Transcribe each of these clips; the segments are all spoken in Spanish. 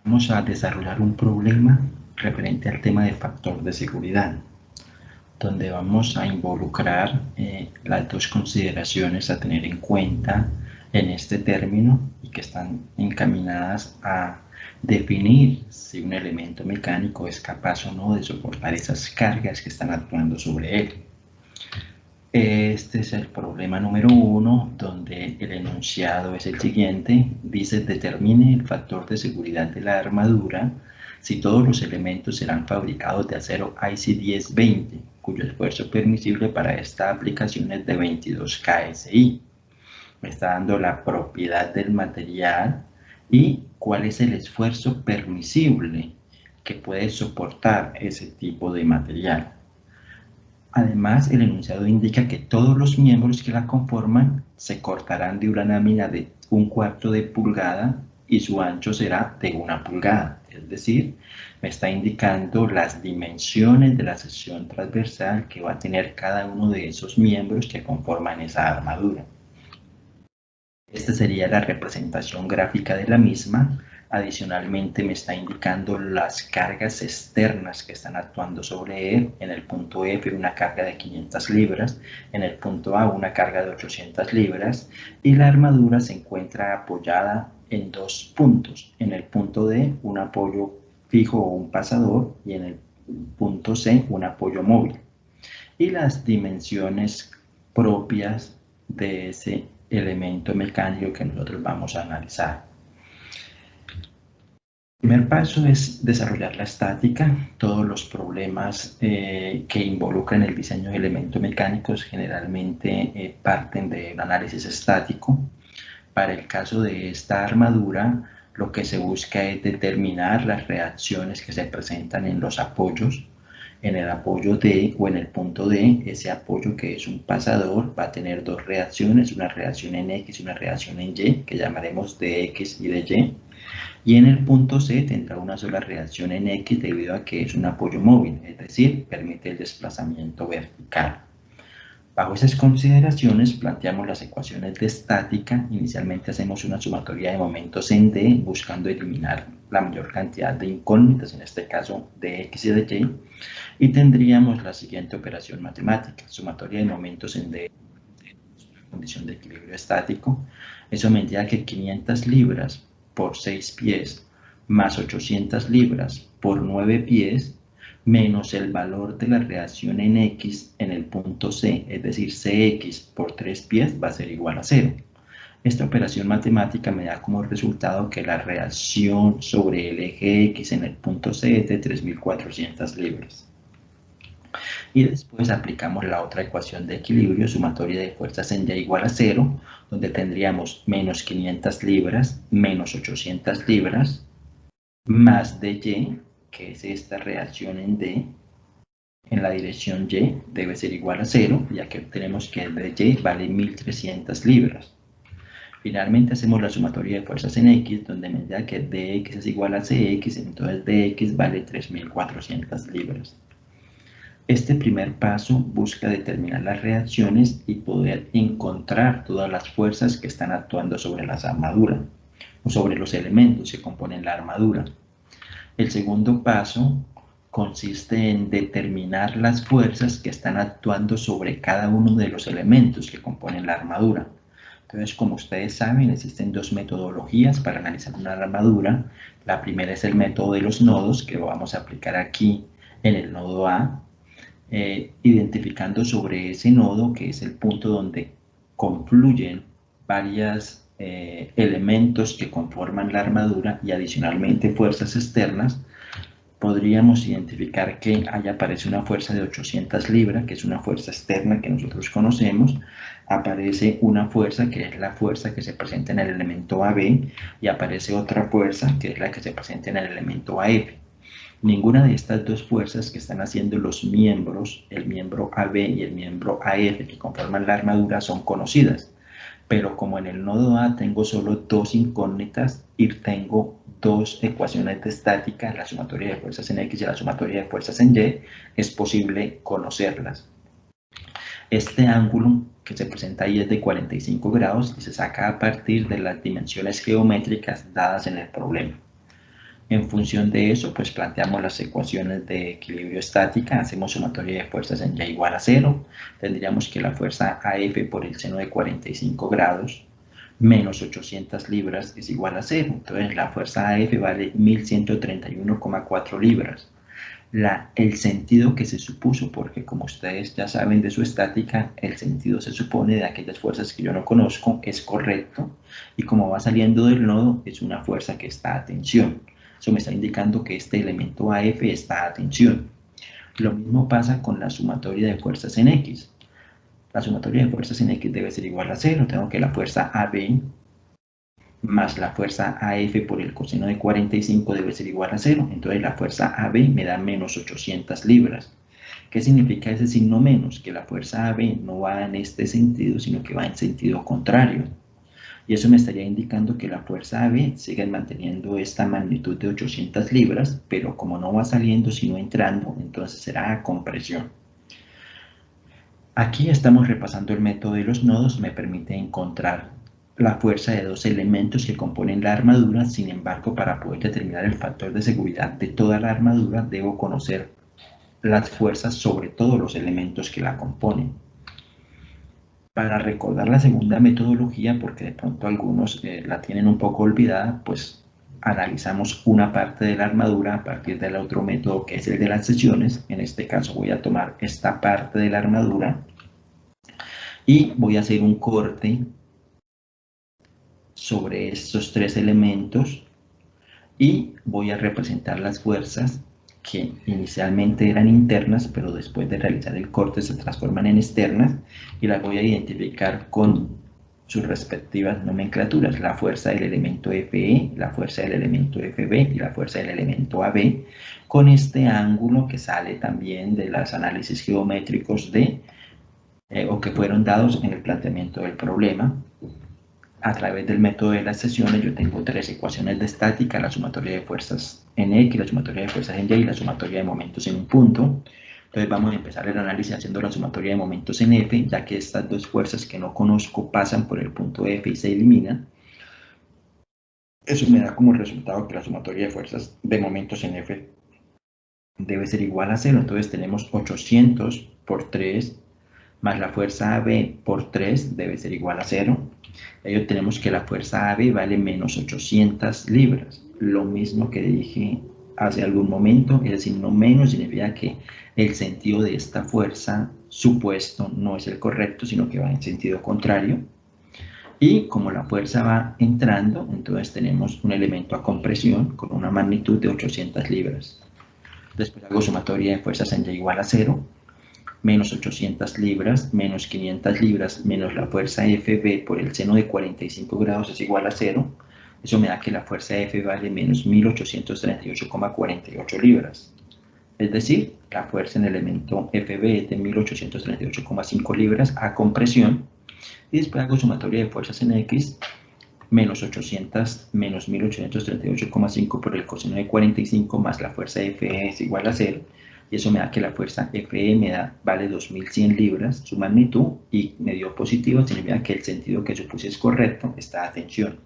Vamos a desarrollar un problema referente al tema de factor de seguridad, donde vamos a involucrar las dos consideraciones a tener en cuenta en este término y que están encaminadas a definir si un elemento mecánico es capaz o no de soportar esas cargas que están actuando sobre él. Este es el problema número 1, donde el enunciado es el siguiente. Dice: determine el factor de seguridad de la armadura si todos los elementos serán fabricados de acero IC 1020, cuyo esfuerzo permisible para esta aplicación es de 22 KSI. Me está dando la propiedad del material y cuál es el esfuerzo permisible que puede soportar ese tipo de material. Además, el enunciado indica que todos los miembros que la conforman se cortarán de una lámina de 1/4 de pulgada y su ancho será de 1 pulgada. Es decir, me está indicando las dimensiones de la sección transversal que va a tener cada uno de esos miembros que conforman esa armadura. Esta sería la representación gráfica de la misma. Adicionalmente me está indicando las cargas externas que están actuando sobre él. En el punto F una carga de 500 libras, en el punto A una carga de 800 libras y la armadura se encuentra apoyada en dos puntos. En el punto D un apoyo fijo o un pasador y en el punto C un apoyo móvil. Y las dimensiones propias de ese elemento mecánico que nosotros vamos a analizar. El primer paso es desarrollar la estática. Todos los problemas que involucran el diseño de elementos mecánicos generalmente parten del análisis estático. Para el caso de esta armadura, lo que se busca es determinar las reacciones que se presentan en los apoyos. En el apoyo D o en el punto D, ese apoyo que es un pasador va a tener dos reacciones, una reacción en X y una reacción en Y, que llamaremos de X y de Y. Y en el punto C tendrá una sola reacción en X debido a que es un apoyo móvil, es decir, permite el desplazamiento vertical. Bajo esas consideraciones planteamos las ecuaciones de estática. Inicialmente hacemos una sumatoria de momentos en D, buscando eliminar la mayor cantidad de incógnitas, en este caso de X y de Y, y tendríamos la siguiente operación matemática: sumatoria de momentos en D, condición de equilibrio estático. Eso me indica que 500 libras por 6 pies más 800 libras por 9 pies menos el valor de la reacción en X en el punto C, es decir, Cx por 3 pies va a ser igual a 0. Esta operación matemática me da como resultado que la reacción sobre el eje X en el punto C es de 3.400 libras. Y después aplicamos la otra ecuación de equilibrio, sumatoria de fuerzas en Y igual a 0, donde tendríamos menos 500 libras menos 800 libras más dy, que es esta reacción en D, en la dirección Y debe ser igual a 0, ya que tenemos que el de Y vale 1.300 libras. Finalmente hacemos la sumatoria de fuerzas en X, donde me da que dx es igual a cx, entonces dx vale 3.400 libras. Este primer paso busca determinar las reacciones y poder encontrar todas las fuerzas que están actuando sobre las armaduras o sobre los elementos que componen la armadura. El segundo paso consiste en determinar las fuerzas que están actuando sobre cada uno de los elementos que componen la armadura. Entonces, como ustedes saben, existen dos metodologías para analizar una armadura. La primera es el método de los nodos, que lo vamos a aplicar aquí en el nodo A, identificando sobre ese nodo, que es el punto donde confluyen varios elementos que conforman la armadura y adicionalmente fuerzas externas. Podríamos identificar que ahí aparece una fuerza de 800 libras, que es una fuerza externa que nosotros conocemos. Aparece una fuerza que es la fuerza que se presenta en el elemento AB y aparece otra fuerza que es la que se presenta en el elemento AF. Ninguna de estas dos fuerzas que están haciendo los miembros, el miembro AB y el miembro AF que conforman la armadura, son conocidas. Pero como en el nodo A tengo solo dos incógnitas y tengo dos ecuaciones de estática, la sumatoria de fuerzas en X y la sumatoria de fuerzas en Y, es posible conocerlas. Este ángulo que se presenta ahí es de 45 grados y se saca a partir de las dimensiones geométricas dadas en el problema. En función de eso, pues planteamos las ecuaciones de equilibrio estática, hacemos sumatoria de fuerzas en Y igual a 0, tendríamos que la fuerza AF por el seno de 45 grados menos 800 libras es igual a 0, entonces la fuerza AF vale 1131,4 libras. El sentido que se supuso, porque como ustedes ya saben de su estática, el sentido se supone de aquellas fuerzas que yo no conozco es correcto, y como va saliendo del nodo es una fuerza que está a tensión. Eso me está indicando que este elemento AF está a tensión. Lo mismo pasa con la sumatoria de fuerzas en X. La sumatoria de fuerzas en X debe ser igual a 0. Tengo que la fuerza AB más la fuerza AF por el coseno de 45 debe ser igual a 0. Entonces la fuerza AB me da menos 800 libras. ¿Qué significa ese signo menos? Que la fuerza AB no va en este sentido, sino que va en sentido contrario. Y eso me estaría indicando que la fuerza AB sigue manteniendo esta magnitud de 800 libras, pero como no va saliendo sino entrando, entonces será a compresión. Aquí estamos repasando el método de los nodos, me permite encontrar la fuerza de dos elementos que componen la armadura. Sin embargo, para poder determinar el factor de seguridad de toda la armadura, debo conocer las fuerzas sobre todos los elementos que la componen. Para recordar la segunda metodología, porque de pronto algunos la tienen un poco olvidada, pues analizamos una parte de la armadura a partir del otro método, que es el de las sesiones. En este caso voy a tomar esta parte de la armadura y voy a hacer un corte sobre estos tres elementos y voy a representar las fuerzas que inicialmente eran internas, pero después de realizar el corte se transforman en externas, y las voy a identificar con sus respectivas nomenclaturas: la fuerza del elemento FE, la fuerza del elemento FB y la fuerza del elemento AB, con este ángulo que sale también de los análisis geométricos o que fueron dados en el planteamiento del problema. A través del método de las sesiones yo tengo tres ecuaciones de estática: la sumatoria de fuerzas en X, la sumatoria de fuerzas en Y y la sumatoria de momentos en un punto. Entonces vamos a empezar el análisis haciendo la sumatoria de momentos en F, ya que estas dos fuerzas que no conozco pasan por el punto F y se eliminan. Eso me da como resultado que la sumatoria de fuerzas de momentos en F debe ser igual a 0. Entonces tenemos 800 por 3 más la fuerza AB por 3 debe ser igual a 0. Ahí obtenemos que la fuerza AB vale menos 800 libras. Lo mismo que dije hace algún momento, es decir, no menos significa que el sentido de esta fuerza supuesto no es el correcto, sino que va en sentido contrario. Y como la fuerza va entrando, entonces tenemos un elemento a compresión con una magnitud de 800 libras. Después hago sumatoria de fuerzas en Y igual a 0. Menos 800 libras, menos 500 libras, menos la fuerza FB por el seno de 45 grados es igual a 0. Eso me da que la fuerza F vale menos 1838,48 libras. Es decir, la fuerza en el elemento FB es de 1838,5 libras a compresión. Y después hago sumatoria de fuerzas en X, menos 800 menos 1838,5 por el coseno de 45 más la fuerza FE es igual a 0. Y eso me da que la fuerza FE vale 2100 libras, su magnitud, y me dio positivo, significa que el sentido que supuse es correcto, está a tensión.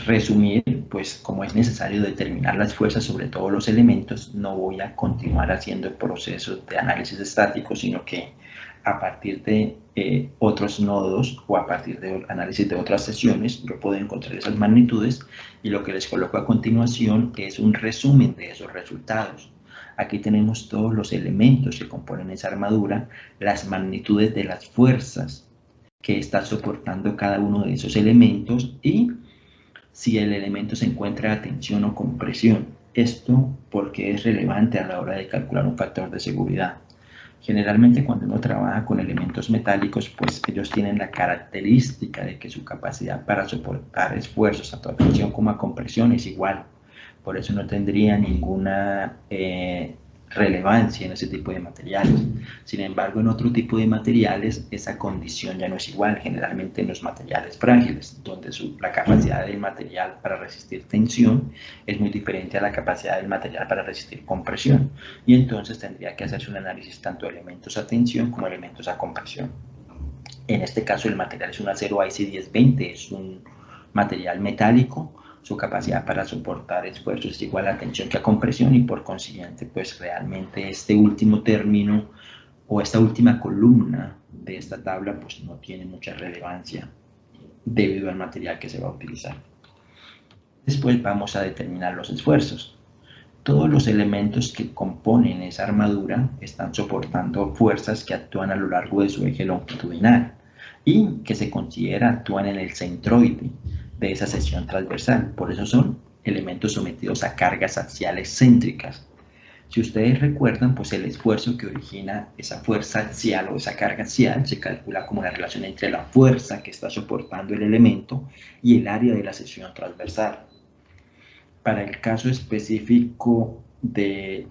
Resumir, pues como es necesario determinar las fuerzas sobre todos los elementos, no voy a continuar haciendo el proceso de análisis estático, sino que a partir de otros nodos o a partir del análisis de otras sesiones, yo puedo encontrar esas magnitudes, y lo que les coloco a continuación es un resumen de esos resultados. Aquí tenemos todos los elementos que componen esa armadura, las magnitudes de las fuerzas que está soportando cada uno de esos elementos y si el elemento se encuentra a tensión o compresión. Esto porque es relevante a la hora de calcular un factor de seguridad. Generalmente cuando uno trabaja con elementos metálicos, pues ellos tienen la característica de que su capacidad para soportar esfuerzos tanto a tensión como a compresión es igual. Por eso no tendría ninguna relevancia en ese tipo de materiales. Sin embargo, en otro tipo de materiales esa condición ya no es igual, generalmente en los materiales frágiles, donde la capacidad del material para resistir tensión es muy diferente a la capacidad del material para resistir compresión, y entonces tendría que hacerse un análisis tanto de elementos a tensión como elementos a compresión. En este caso el material es un acero IC1020, es un material metálico, su capacidad para soportar esfuerzos es igual a tensión que a compresión, y por consiguiente, pues realmente este último término o esta última columna de esta tabla pues no tiene mucha relevancia debido al material que se va a utilizar. Después vamos a determinar los esfuerzos. Todos los elementos que componen esa armadura están soportando fuerzas que actúan a lo largo de su eje longitudinal y que se considera actúan en el centroide de esa sección transversal. Por eso son elementos sometidos a cargas axiales céntricas. Si ustedes recuerdan, pues el esfuerzo que origina esa fuerza axial o esa carga axial se calcula como la relación entre la fuerza que está soportando el elemento y el área de la sección transversal. Para el caso específico de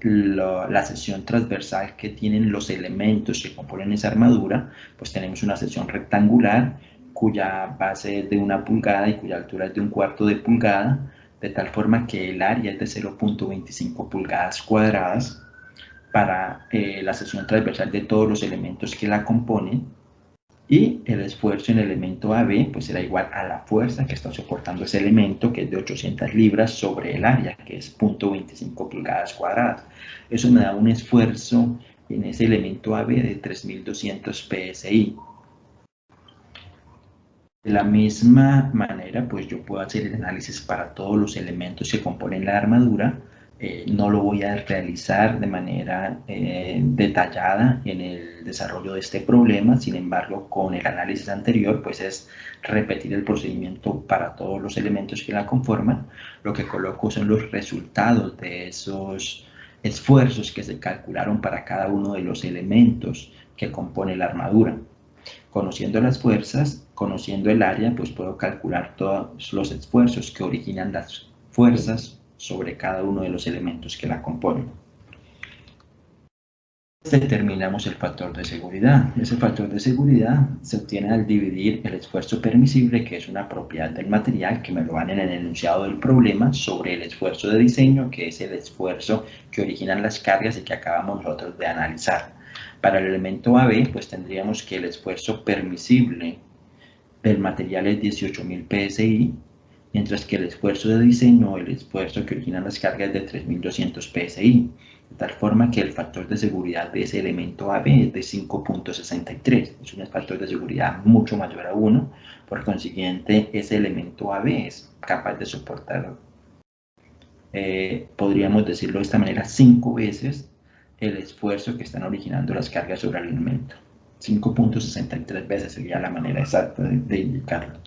la sección transversal que tienen los elementos que componen esa armadura, pues tenemos una sección rectangular cuya base es de 1 pulgada y cuya altura es de 1/4 de pulgada, de tal forma que el área es de 0.25 pulgadas cuadradas para la sección transversal de todos los elementos que la componen, y el esfuerzo en el elemento AB pues será igual a la fuerza que está soportando ese elemento, que es de 800 libras sobre el área, que es 0.25 pulgadas cuadradas. Eso me da un esfuerzo en ese elemento AB de 3200 PSI. De la misma manera, pues yo puedo hacer el análisis para todos los elementos que componen la armadura. No lo voy a realizar de manera detallada en el desarrollo de este problema. Sin embargo, con el análisis anterior, pues es repetir el procedimiento para todos los elementos que la conforman. Lo que coloco son los resultados de esos esfuerzos que se calcularon para cada uno de los elementos que compone la armadura. Conociendo las fuerzas, conociendo el área, pues puedo calcular todos los esfuerzos que originan las fuerzas sobre cada uno de los elementos que la componen. Determinamos el factor de seguridad. Ese factor de seguridad se obtiene al dividir el esfuerzo permisible, que es una propiedad del material, que me lo dan en el enunciado del problema, sobre el esfuerzo de diseño, que es el esfuerzo que originan las cargas y que acabamos nosotros de analizar. Para el elemento AB, pues tendríamos que el esfuerzo permisible del material es 18.000 PSI, mientras que el esfuerzo de diseño, el esfuerzo que origina las cargas, es de 3.200 PSI, de tal forma que el factor de seguridad de ese elemento AB es de 5.63. Es un factor de seguridad mucho mayor a 1, por consiguiente ese elemento AB es capaz de soportar, podríamos decirlo de esta manera, 5 veces el esfuerzo que están originando las cargas sobre el elemento. 5.63 veces sería la manera exacta de indicarlo.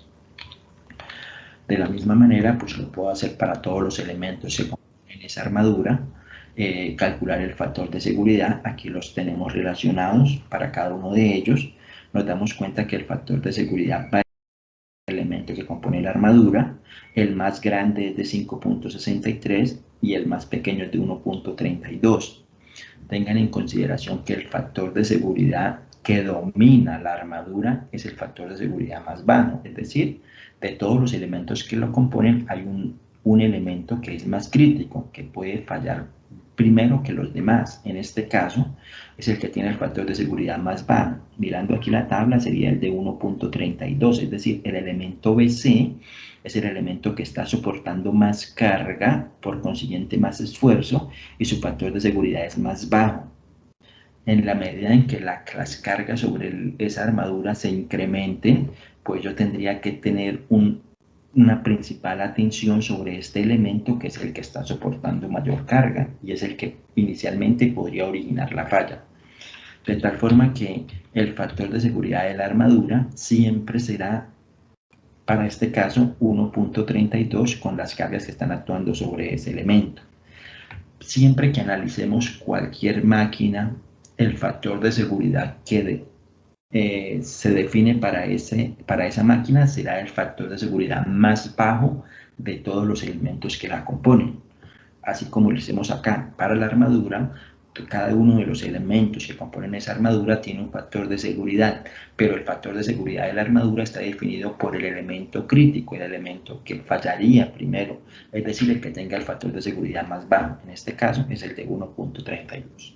De la misma manera, pues lo puedo hacer para todos los elementos que componen esa armadura, calcular el factor de seguridad. Aquí los tenemos relacionados para cada uno de ellos. Nos damos cuenta que el factor de seguridad para el elemento que compone la armadura, el más grande es de 5.63 y el más pequeño es de 1.32. Tengan en consideración que el factor de seguridad que domina la armadura es el factor de seguridad más bajo, es decir, de todos los elementos que lo componen hay un elemento que es más crítico, que puede fallar primero que los demás. En este caso es el que tiene el factor de seguridad más bajo. Mirando aquí la tabla sería el de 1.32, es decir, el elemento BC es el elemento que está soportando más carga, por consiguiente más esfuerzo, y su factor de seguridad es más bajo. En la medida en que las cargas sobre esa armadura se incrementen, pues yo tendría que tener una principal atención sobre este elemento, que es el que está soportando mayor carga y es el que inicialmente podría originar la falla. De tal forma que el factor de seguridad de la armadura siempre será, para este caso, 1.32 con las cargas que están actuando sobre ese elemento. Siempre que analicemos cualquier máquina, el factor de seguridad que se define para esa máquina será el factor de seguridad más bajo de todos los elementos que la componen. Así como lo hicimos acá para la armadura, cada uno de los elementos que componen esa armadura tiene un factor de seguridad, pero el factor de seguridad de la armadura está definido por el elemento crítico, el elemento que fallaría primero, es decir, el que tenga el factor de seguridad más bajo. En este caso es el de 1.32.